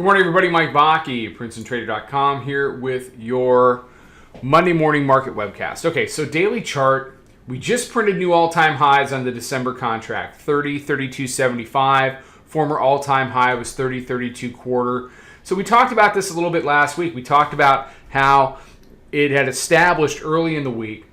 Good morning, everybody. Mike Vacchi, Princetontrader.com here with your Monday morning market webcast. Okay, so daily chart. We just printed new all-time highs on the December contract, 30.3275. Former all-time high was 30.32 quarter. So we talked about this a little bit last week. We talked about how it had established early in the week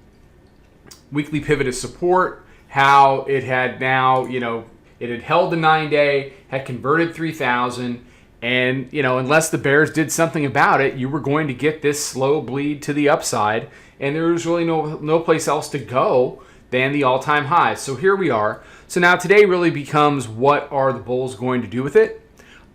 weekly pivot of support, how it had now, it had held the 9-day, had converted 3,000. And, unless the bears did something about it, you were going to get this slow bleed to the upside. And there was really no place else to go than the all-time high. So here we are. So now today really becomes, what are the bulls going to do with it?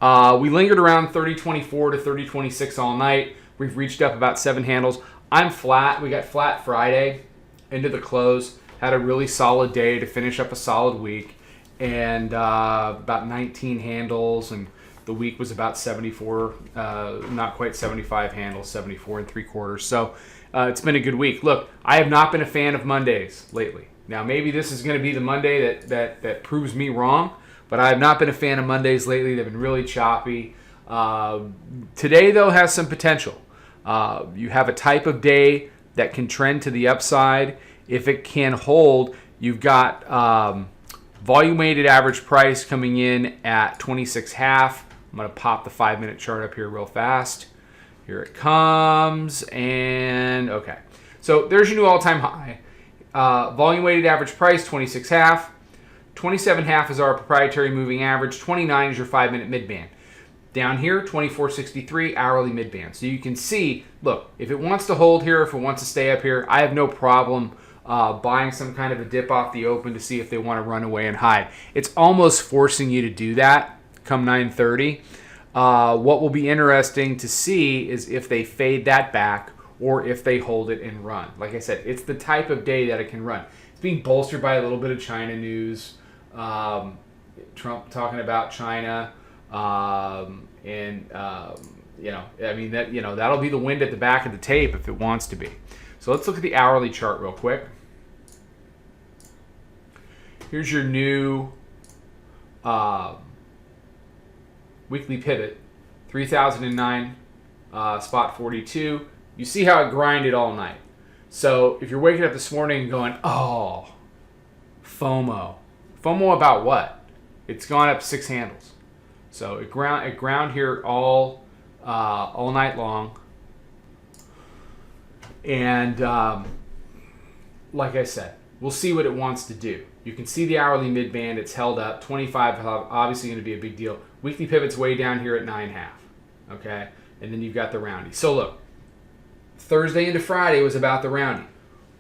We lingered around 30.24 to 30.26 all night. We've reached up about 7 handles. I'm flat. We got flat Friday into the close. Had a really solid day to finish up a solid week. And about 19 handles, and the week was about 74, not quite 75 handles, 74 3/4. So it's been a good week. Look, I have not been a fan of Mondays lately. Now, maybe this is going to be the Monday that proves me wrong, but I have not been a fan of Mondays lately. They've been really choppy. Today, though, has some potential. You have a type of day that can trend to the upside. If it can hold, you've got volume weighted average price coming in at 26.5. I'm going to pop the 5-minute chart up here real fast. Here it comes, and okay. So there's your new all-time high. Volume weighted average price, 26.5. 27.5 is our proprietary moving average. 29 is your 5-minute midband. Down here, 24.63 hourly midband. So you can see, look, if it wants to hold here, if it wants to stay up here, I have no problem buying some kind of a dip off the open to see if they want to run away and hide. It's almost forcing you to do that come 9:30. What will be interesting to see is if they fade that back or if they hold it and run. Like I said, it's the type of day that it can run. It's being bolstered by a little bit of China news. Trump talking about China, that'll be the wind at the back of the tape if it wants to be. So let's look at the hourly chart real quick. Here's your new weekly pivot, 3009, spot 42. You see how it grinded all night. So if you're waking up this morning and going, oh, FOMO. FOMO about what? It's gone up 6 handles. So it ground here all night long. And like I said, we'll see what it wants to do. You can see the hourly midband. It's held up. 25 obviously going to be a big deal. Weekly pivot's way down here at 9.5. Okay? And then you've got the roundy. So look, Thursday into Friday was about the roundy.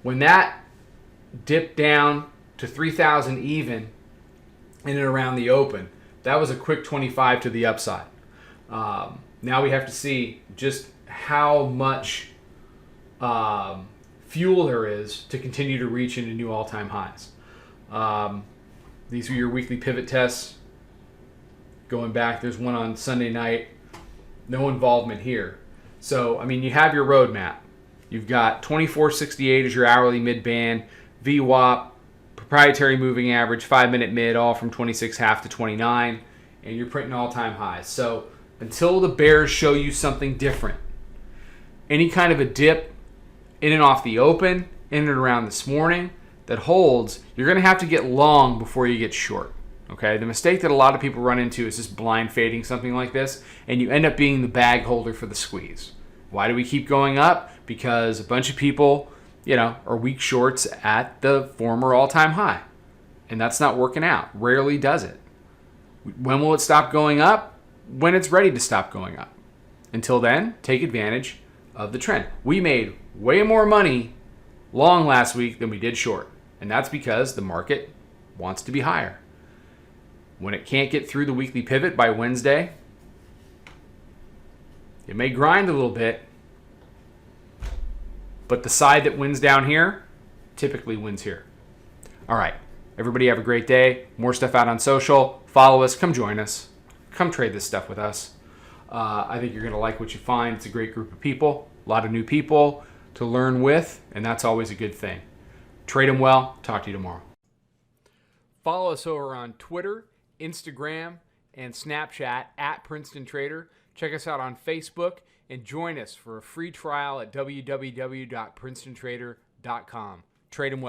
When that dipped down to 3,000 even in and around the open, that was a quick 25 to the upside. Now we have to see just how much fuel there is to continue to reach into new all-time highs. These are your weekly pivot tests. Going back, there's one on Sunday night. No involvement here. So, you have your roadmap. You've got 24.68 as your hourly midband, VWAP, proprietary moving average, 5-minute mid, all from 26.5 to 29, and you're printing all-time highs. So, until the bears show you something different, any kind of a dip in and off the open, in and around this morning, that holds, you're going to have to get long before you get short. Okay, the mistake that a lot of people run into is just blind fading something like this, and you end up being the bag holder for the squeeze. Why do we keep going up? Because a bunch of people, are weak shorts at the former all-time high, and that's not working out. Rarely does it. When will it stop going up? When it's ready to stop going up. Until then, take advantage of the trend. We made way more money long last week than we did short, and that's because the market wants to be higher. When it can't get through the weekly pivot by Wednesday, it may grind a little bit, but the side that wins down here typically wins here. All right, everybody have a great day. More stuff out on social. Follow us. Come join us. Come trade this stuff with us. I think you're going to like what you find. It's a great group of people, a lot of new people to learn with, and that's always a good thing. Trade them well. Talk to you tomorrow. Follow us over on Twitter, Instagram, and Snapchat at Princeton Trader. Check us out on Facebook and join us for a free trial at www.princetontrader.com. Trade 'em well.